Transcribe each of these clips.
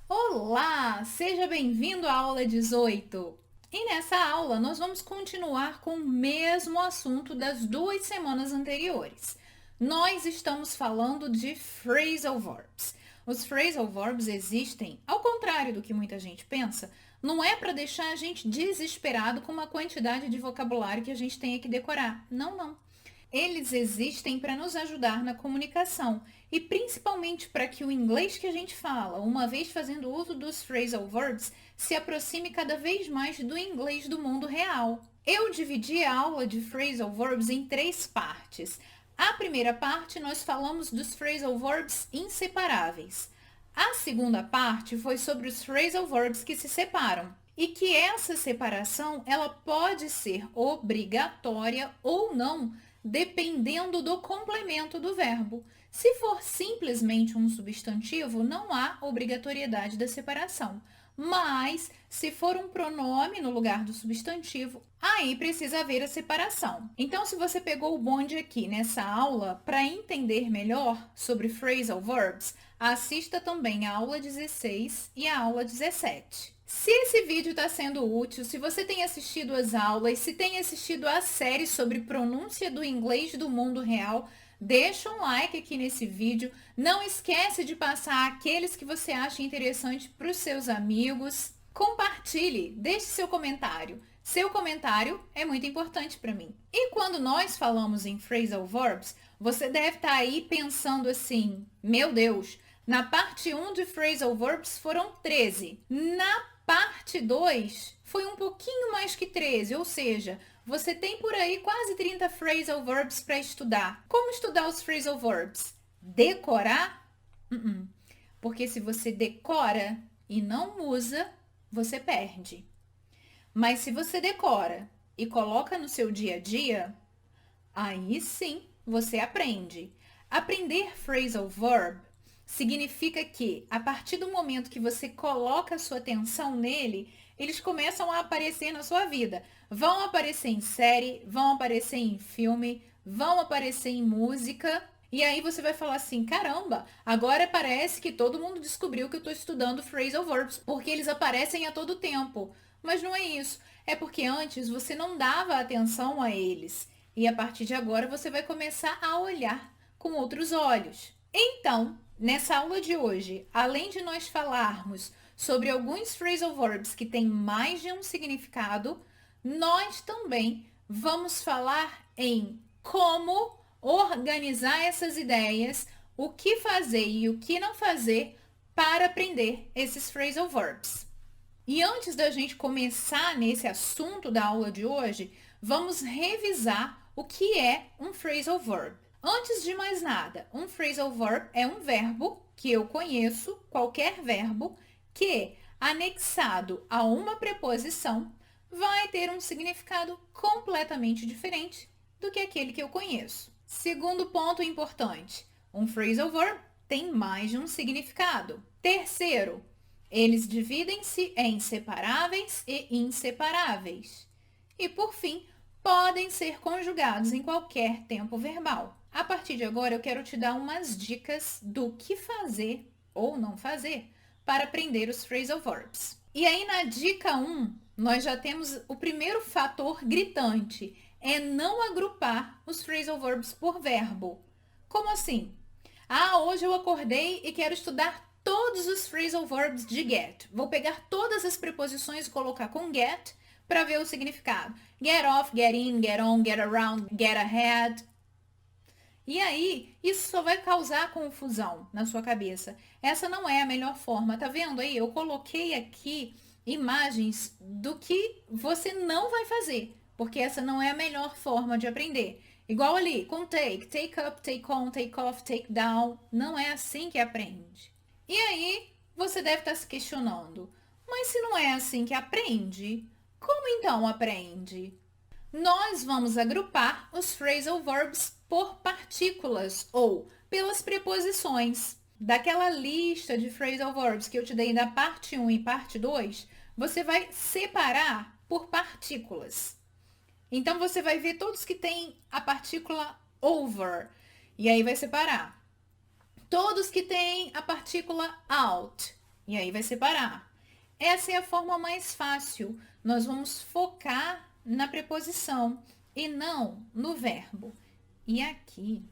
Olá, seja bem-vindo à aula 18. E nessa aula nós vamos continuar com o mesmo assunto das 2 semanas anteriores. Nós estamos falando de phrasal verbs. Os phrasal verbs existem, ao contrário do que muita gente pensa, não é para deixar a gente desesperado com uma quantidade de vocabulário que a gente tenha que decorar. Não, não. Eles existem para nos ajudar na comunicação e principalmente para que o inglês que a gente fala, uma vez fazendo uso dos phrasal verbs, se aproxime cada vez mais do inglês do mundo real. Eu dividi a aula de phrasal verbs em 3 partes. A primeira parte nós falamos dos phrasal verbs inseparáveis. A segunda parte foi sobre os phrasal verbs que se separam e que essa separação ela pode ser obrigatória ou não, dependendo do complemento do verbo. Se for simplesmente um substantivo, não há obrigatoriedade da separação. Mas, se for um pronome no lugar do substantivo, aí precisa haver a separação. Então, se você pegou o bonde aqui nessa aula, para entender melhor sobre phrasal verbs, assista também a aula 16 e a aula 17. Se esse vídeo está sendo útil, se você tem assistido as aulas, se tem assistido a série sobre pronúncia do inglês do mundo real, deixa um like aqui nesse vídeo. Não esquece de passar aqueles que você acha interessante para os seus amigos. Compartilhe, deixe seu comentário. Seu comentário é muito importante para mim. E quando nós falamos em phrasal verbs, você deve estar aí pensando assim, meu Deus, na parte 1 de phrasal verbs foram 13. Na parte 2 foi um pouquinho mais que 13, ou seja, você tem por aí quase 30 phrasal verbs para estudar. Como estudar os phrasal verbs? Decorar? Porque se você decora e não usa, você perde. Mas se você decora e coloca no seu dia a dia, aí sim você aprende. Aprender phrasal verb significa que, a partir do momento que você coloca a sua atenção nele, eles começam a aparecer na sua vida. Vão aparecer em série, vão aparecer em filme, vão aparecer em música. E aí você vai falar assim, caramba, agora parece que todo mundo descobriu que eu estou estudando phrasal verbs, porque eles aparecem a todo tempo. Mas não é isso. É porque antes você não dava atenção a eles. E a partir de agora você vai começar a olhar com outros olhos. Então, nessa aula de hoje, além de nós falarmos sobre alguns phrasal verbs que têm mais de um significado, nós também vamos falar em como organizar essas ideias, o que fazer e o que não fazer para aprender esses phrasal verbs. E antes da gente começar nesse assunto da aula de hoje, vamos revisar o que é um phrasal verb. Antes de mais nada, um phrasal verb é um verbo que eu conheço, qualquer verbo, que, anexado a uma preposição, vai ter um significado completamente diferente do que aquele que eu conheço. Segundo ponto importante, um phrasal verb tem mais de um significado. Terceiro, eles dividem-se em separáveis e inseparáveis. E, por fim, podem ser conjugados em qualquer tempo verbal. A partir de agora, eu quero te dar umas dicas do que fazer ou não fazer para aprender os phrasal verbs. E aí, na dica 1, nós já temos o primeiro fator gritante, é não agrupar os phrasal verbs por verbo. Como assim? Ah, hoje eu acordei e quero estudar todos os phrasal verbs de get. Vou pegar todas as preposições e colocar com get para ver o significado. Get off, get in, get on, get around, get ahead. E aí, isso só vai causar confusão na sua cabeça. Essa não é a melhor forma. Tá vendo aí? Eu coloquei aqui imagens do que você não vai fazer, porque essa não é a melhor forma de aprender. Igual ali, com take up, take on, take off, take down. Não é assim que aprende. E aí, você deve estar se questionando, mas se não é assim que aprende, como então aprende? Nós vamos agrupar os phrasal verbs por partículas ou pelas preposições. Daquela lista de phrasal verbs que eu te dei na parte 1 e parte 2, você vai separar por partículas. Então, você vai ver todos que têm a partícula over, e aí vai separar. Todos que têm a partícula out, E aí vai separar. Essa é a forma mais fácil. Nós vamos focar na preposição e não no verbo. E aqui,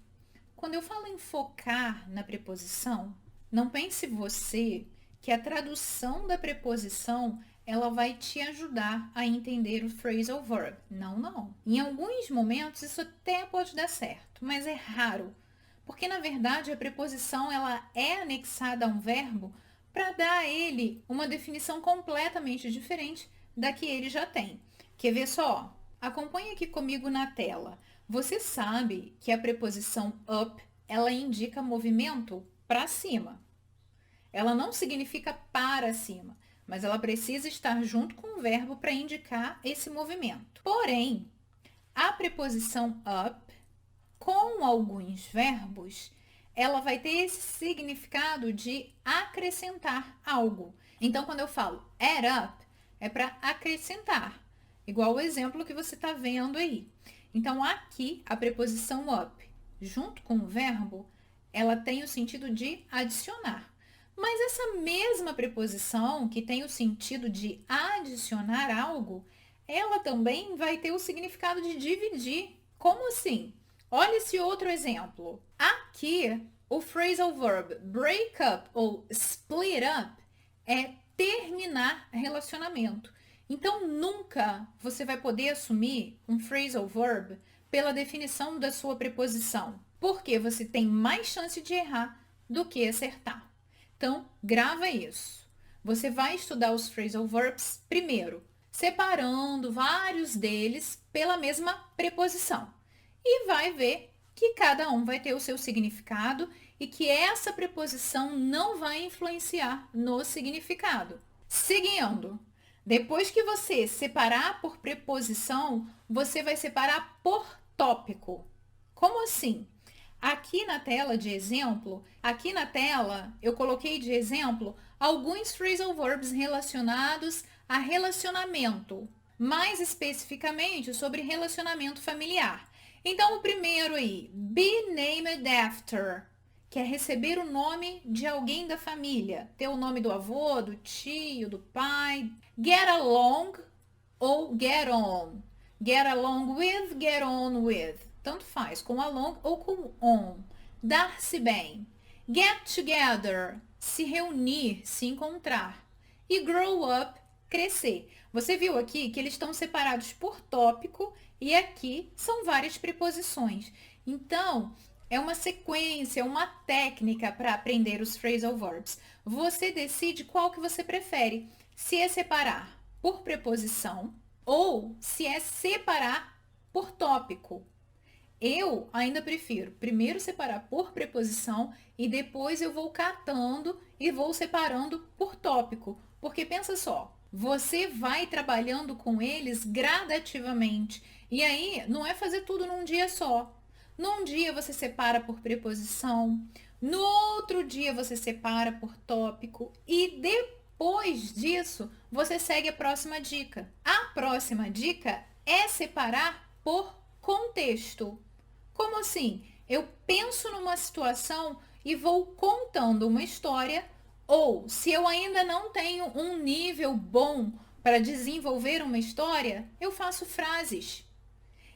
quando eu falo em focar na preposição, não pense você que a tradução da preposição ela vai te ajudar a entender o phrasal verb. Não, não. Em alguns momentos isso até pode dar certo, mas é raro. Porque na verdade a preposição ela é anexada a um verbo para dar a ele uma definição completamente diferente da que ele já tem. Quer ver só? Acompanhe aqui comigo na tela. Você sabe que a preposição up, ela indica movimento para cima. Ela não significa para cima, mas ela precisa estar junto com o verbo para indicar esse movimento. Porém, a preposição up, com alguns verbos, ela vai ter esse significado de acrescentar algo. Então, quando eu falo add up, é para acrescentar, igual o exemplo que você está vendo aí. Então, aqui, a preposição up, junto com o verbo, ela tem o sentido de adicionar. Mas essa mesma preposição, que tem o sentido de adicionar algo, ela também vai ter o significado de dividir. Como assim? Olha esse outro exemplo. Aqui, o phrasal verb break up ou split up é terminar relacionamento. Então, nunca você vai poder assumir um phrasal verb pela definição da sua preposição, porque você tem mais chance de errar do que acertar. Então, grava isso. Você vai estudar os phrasal verbs primeiro, separando vários deles pela mesma preposição. E vai ver que cada um vai ter o seu significado e que essa preposição não vai influenciar no significado. Seguindo, depois que você separar por preposição, você vai separar por tópico. Como assim? Aqui na tela de exemplo, aqui na tela eu coloquei de exemplo alguns phrasal verbs relacionados a relacionamento, mais especificamente sobre relacionamento familiar. Então, o primeiro aí, be named after, que é receber o nome de alguém da família, ter o nome do avô, do tio, do pai. Get along ou get on. Get along with, get on with. Tanto faz, com along ou com on. Dar-se bem. Get together, se reunir, se encontrar. E grow up, crescer. Você viu aqui que eles estão separados por tópico e aqui são várias preposições. Então, é uma sequência, uma técnica para aprender os phrasal verbs. Você decide qual que você prefere. Se é separar por preposição ou se é separar por tópico. Eu ainda prefiro primeiro separar por preposição e depois eu vou catando e vou separando por tópico. Porque pensa só, você vai trabalhando com eles gradativamente. E aí não é fazer tudo num dia só. Num dia você separa por preposição, no outro dia você separa por tópico e depois disso você segue a próxima dica. A próxima dica é separar por contexto. Como assim? Eu penso numa situação e vou contando uma história, ou se eu ainda não tenho um nível bom para desenvolver uma história, eu faço frases.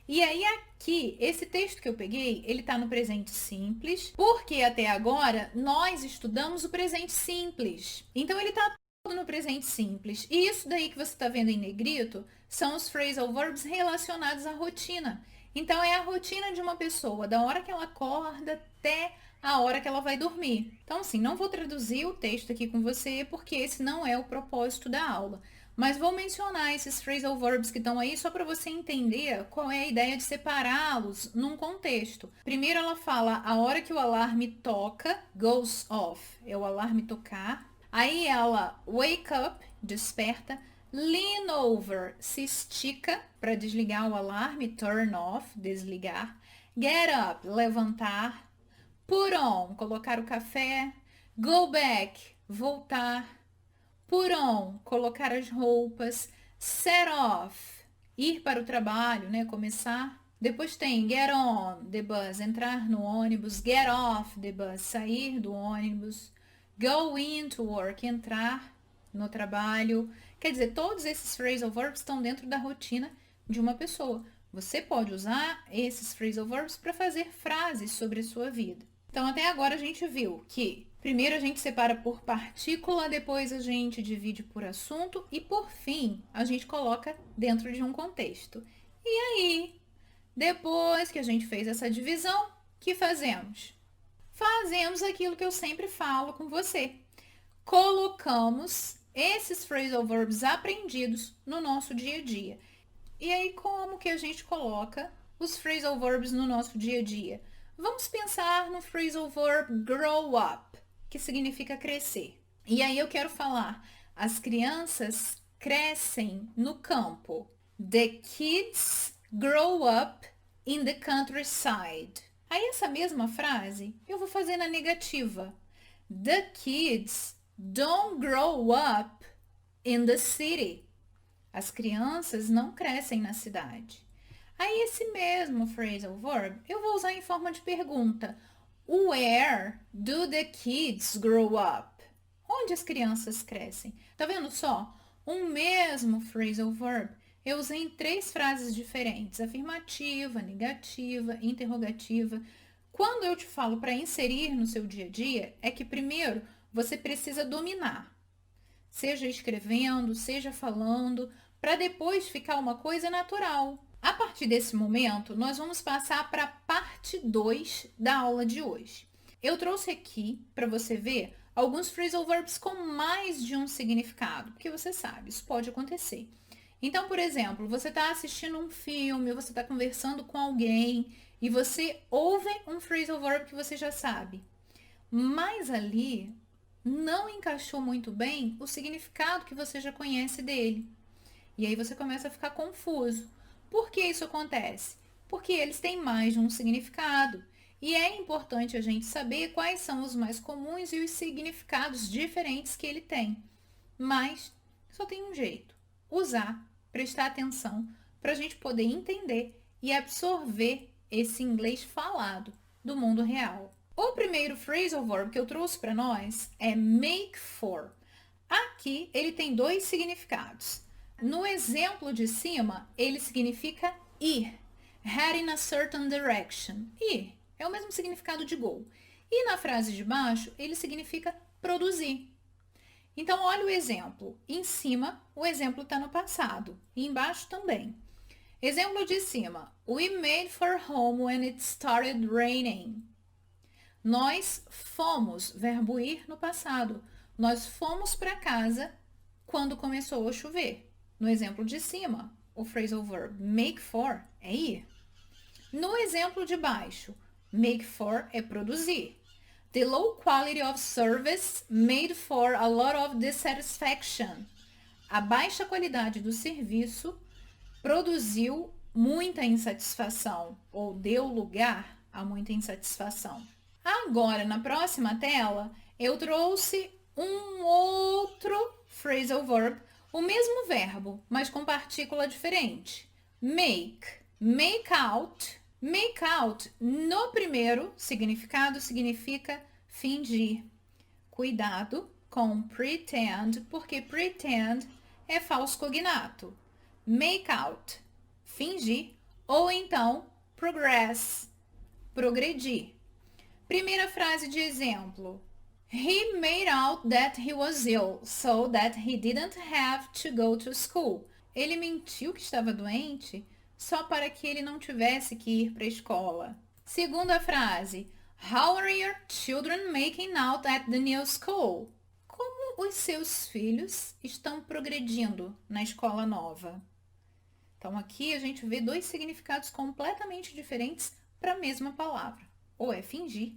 E aí aqui, esse texto que eu peguei, ele está no presente simples, porque até agora nós estudamos o presente simples. Então ele está todo no presente simples. E isso daí que você está vendo em negrito são os phrasal verbs relacionados à rotina. Então é a rotina de uma pessoa, da hora que ela acorda até a hora que ela vai dormir. Então assim, não vou traduzir o texto aqui com você, porque esse não é o propósito da aula. Mas vou mencionar esses phrasal verbs que estão aí só para você entender qual é a ideia de separá-los num contexto. Primeiro ela fala a hora que o alarme toca, goes off, é o alarme tocar. Aí ela wake up, desperta, lean over, se estica para desligar o alarme, turn off, desligar. Get up, levantar. Put on, colocar o café. Go back, voltar. Put on, colocar as roupas. Set off, ir para o trabalho, né? Começar. Depois tem get on the bus, entrar no ônibus. Get off the bus, sair do ônibus. Go into work, entrar no trabalho. Quer dizer, todos esses phrasal verbs estão dentro da rotina de uma pessoa. Você pode usar esses phrasal verbs para fazer frases sobre a sua vida. Então, até agora a gente viu que primeiro a gente separa por partícula, depois a gente divide por assunto e, por fim, a gente coloca dentro de um contexto. E aí, depois que a gente fez essa divisão, o que fazemos? Fazemos aquilo que eu sempre falo com você. Colocamos esses phrasal verbs aprendidos no nosso dia a dia. E aí, como que a gente coloca os phrasal verbs no nosso dia a dia? Vamos pensar no phrasal verb grow up, que significa crescer. E aí eu quero falar, as crianças crescem no campo. The kids grow up in the countryside. Aí essa mesma frase eu vou fazer na negativa. The kids don't grow up in the city. As crianças não crescem na cidade. Aí esse mesmo phrasal verb eu vou usar em forma de pergunta. Where do the kids grow up? Onde as crianças crescem? Tá vendo só? Um mesmo phrasal verb eu usei em 3 frases diferentes. Afirmativa, negativa, interrogativa. Quando eu te falo para inserir no seu dia a dia, é que primeiro você precisa dominar. Seja escrevendo, seja falando, para depois ficar uma coisa natural. A partir desse momento, nós vamos passar para a parte 2 da aula de hoje. Eu trouxe aqui, para você ver, alguns phrasal verbs com mais de um significado, porque você sabe, isso pode acontecer. Então, por exemplo, você está assistindo um filme, você está conversando com alguém e você ouve um phrasal verb que você já sabe, mas ali não encaixou muito bem o significado que você já conhece dele. E aí você começa a ficar confuso. Por que isso acontece? Porque eles têm mais de um significado. E é importante a gente saber quais são os mais comuns e os significados diferentes que ele tem. Mas só tem um jeito: usar, prestar atenção, para a gente poder entender e absorver esse inglês falado do mundo real. O primeiro phrasal verb que eu trouxe para nós é make for. Aqui ele tem 2 significados. No exemplo de cima, ele significa ir, head in a certain direction. Ir é o mesmo significado de go. E na frase de baixo, ele significa produzir. Então, olha o exemplo. Em cima, o exemplo está no passado. E embaixo também. Exemplo de cima. We made for home when it started raining. Nós fomos, verbo ir no passado. Nós fomos para casa quando começou a chover. No exemplo de cima, o phrasal verb make for é ir. No exemplo de baixo, make for é produzir. The low quality of service made for a lot of dissatisfaction. A baixa qualidade do serviço produziu muita insatisfação ou deu lugar a muita insatisfação. Agora, na próxima tela, eu trouxe um outro phrasal verb, o mesmo verbo, mas com partícula diferente. Make, make out. Make out, no primeiro significado, significa fingir. Cuidado com pretend, porque pretend é falso cognato. Make out, fingir, ou então progress, progredir. Primeira frase de exemplo. He made out that he was ill, so that he didn't have to go to school. Ele mentiu que estava doente só para que ele não tivesse que ir para a escola. Segunda frase. How are your children making out at the new school? Como os seus filhos estão progredindo na escola nova? Então aqui a gente vê 2 significados completamente diferentes para a mesma palavra. Ou é fingir,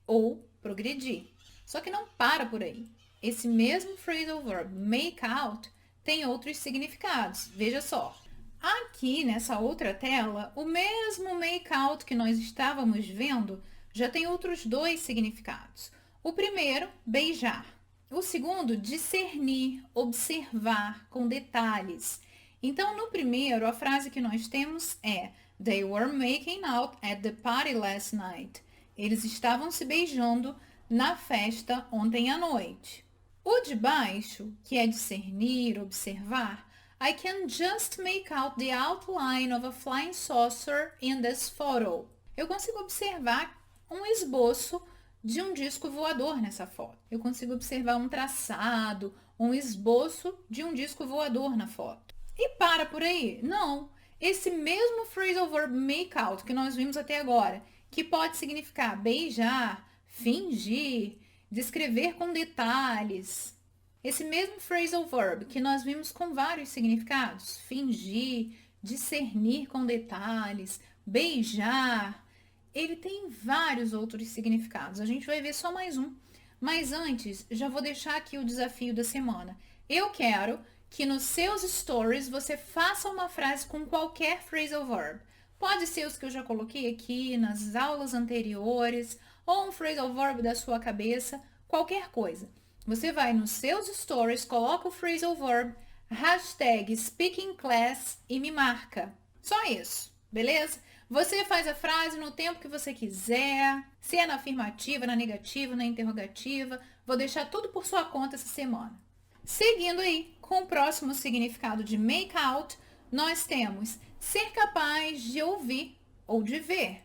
ou progredir. Só que não para por aí. Esse mesmo phrasal verb, make out, tem outros significados. Veja só. Aqui, nessa outra tela, o mesmo make out que nós estávamos vendo já tem outros 2 significados. O primeiro, beijar. O segundo, discernir, observar, com detalhes. Então, no primeiro, a frase que nós temos é They were making out at the party last night. Eles estavam se beijando na festa ontem à noite. O de baixo, que é discernir, observar, I can just make out the outline of a flying saucer in this photo. Eu consigo observar um esboço de um disco voador nessa foto. Eu consigo observar um traçado, um esboço de um disco voador na foto. E para por aí? Não. Esse mesmo phrasal verb make out que nós vimos até agora, que pode significar beijar, fingir, descrever com detalhes. Esse mesmo phrasal verb que nós vimos com vários significados, fingir, discernir com detalhes, beijar, ele tem vários outros significados. A gente vai ver só mais um. Mas antes, já vou deixar aqui o desafio da semana. Eu quero que nos seus stories você faça uma frase com qualquer phrasal verb. Pode ser os que eu já coloquei aqui nas aulas anteriores, ou um phrasal verb da sua cabeça, qualquer coisa. Você vai nos seus stories, coloca o phrasal verb, hashtag speakingclass e me marca. Só isso, beleza? Você faz a frase no tempo que você quiser, se é na afirmativa, na negativa, na interrogativa. Vou deixar tudo por sua conta essa semana. Seguindo aí, com o próximo significado de make out, nós temos ser capaz de ouvir ou de ver.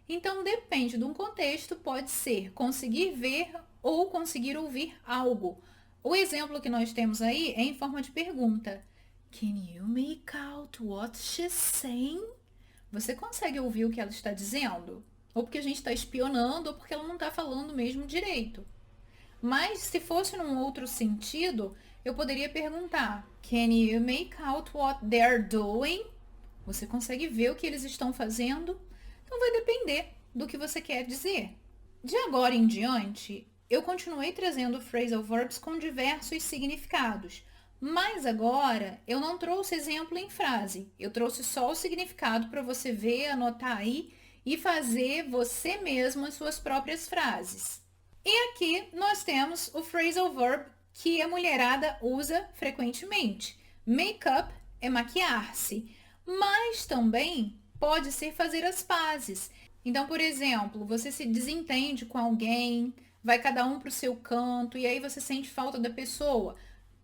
Então, depende de um contexto, pode ser conseguir ver ou conseguir ouvir algo. O exemplo que nós temos aí é em forma de pergunta. Can you make out what she's saying? Você consegue ouvir o que ela está dizendo? Ou porque a gente está espionando, ou porque ela não está falando mesmo direito. Mas se fosse num outro sentido, eu poderia perguntar: Can you make out what they're doing? Você consegue ver o que eles estão fazendo? Então vai depender do que você quer dizer. De agora em diante, eu continuei trazendo phrasal verbs com diversos significados. Mas agora eu não trouxe exemplo em frase. Eu trouxe só o significado para você ver, anotar aí e fazer você mesmo as suas próprias frases. E aqui nós temos o phrasal verb que a mulherada usa frequentemente. Make up é maquiar-se, mas também pode ser fazer as pazes. Então, por exemplo, você se desentende com alguém, vai cada um para o seu canto e aí você sente falta da pessoa.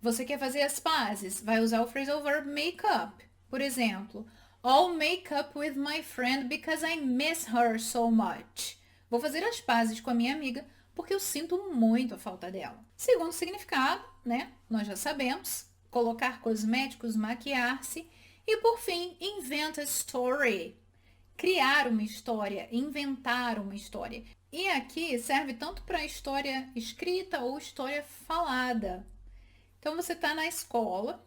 Você quer fazer as pazes, vai usar o phrasal verb make up. Por exemplo, I'll make up with my friend because I miss her so much. Vou fazer as pazes com a minha amiga porque eu sinto muito a falta dela. Segundo significado, né? Nós já sabemos. Colocar cosméticos, maquiar-se. E por fim, invent a story. Criar uma história, inventar uma história. E aqui serve tanto para história escrita ou história falada. Então você está na escola,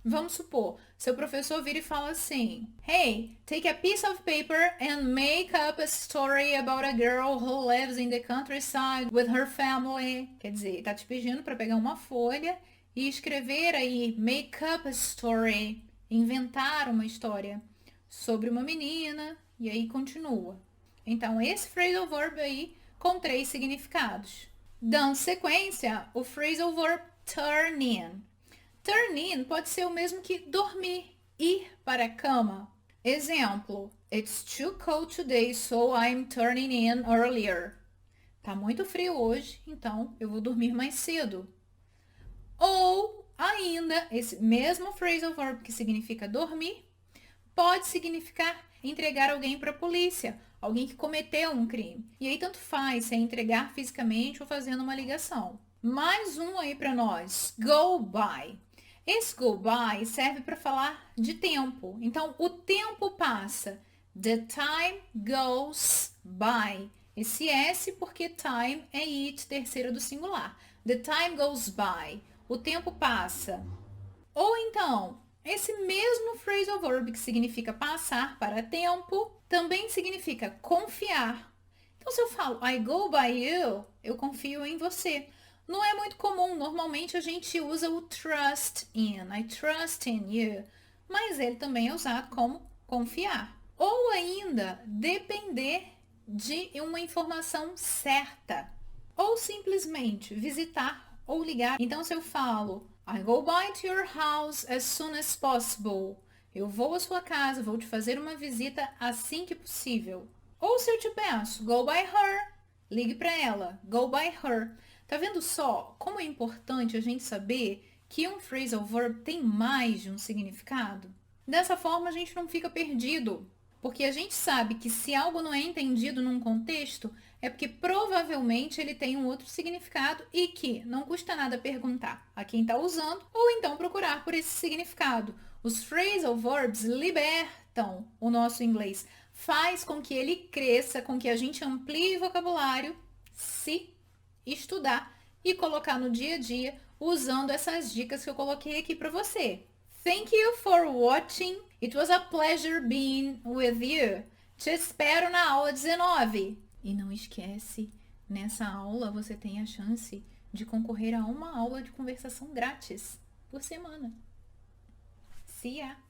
vamos supor, seu professor vira e fala assim: Hey, take a piece of paper and make up a story about a girl who lives in the countryside with her family. Quer dizer, está te pedindo para pegar uma folha e escrever aí, make up a story, inventar uma história sobre uma menina, e aí continua. Então, esse phrasal verb aí com 3 significados. Dando sequência, o phrasal verb turn in. Turn in pode ser o mesmo que dormir, ir para a cama. Exemplo, It's too cold today, so I'm turning in earlier. Tá muito frio hoje, então eu vou dormir mais cedo. Ou ainda, esse mesmo phrasal verb que significa dormir, pode significar entregar alguém para a polícia, alguém que cometeu um crime. E aí tanto faz se é entregar fisicamente ou fazendo uma ligação. Mais um aí para nós, go by. Esse go by serve para falar de tempo. Então, o tempo passa. The time goes by. Esse S porque time é it, terceira do singular. The time goes by. O tempo passa. Ou então, esse mesmo phrasal verb que significa passar para tempo, também significa confiar. Então, se eu falo I go by you, eu confio em você. Não é muito comum, normalmente a gente usa o trust in, I trust in you, mas ele também é usado como confiar. Ou ainda, depender de uma informação certa. Ou simplesmente visitar ou ligar. Então, se eu falo I go by to your house as soon as possible, eu vou à sua casa, vou te fazer uma visita assim que possível. Ou se eu te peço go by her, ligue para ela, go by her. Tá vendo só como é importante a gente saber que um phrasal verb tem mais de um significado? Dessa forma a gente não fica perdido, porque a gente sabe que se algo não é entendido num contexto, é porque provavelmente ele tem um outro significado e que não custa nada perguntar a quem está usando ou então procurar por esse significado. Os phrasal verbs libertam o nosso inglês, faz com que ele cresça, com que a gente amplie o vocabulário, se estudar e colocar no dia a dia usando essas dicas que eu coloquei aqui para você. Thank you for watching. It was a pleasure being with you. Te espero na aula 19. E não esquece, nessa aula você tem a chance de concorrer a uma aula de conversação grátis por semana. See ya!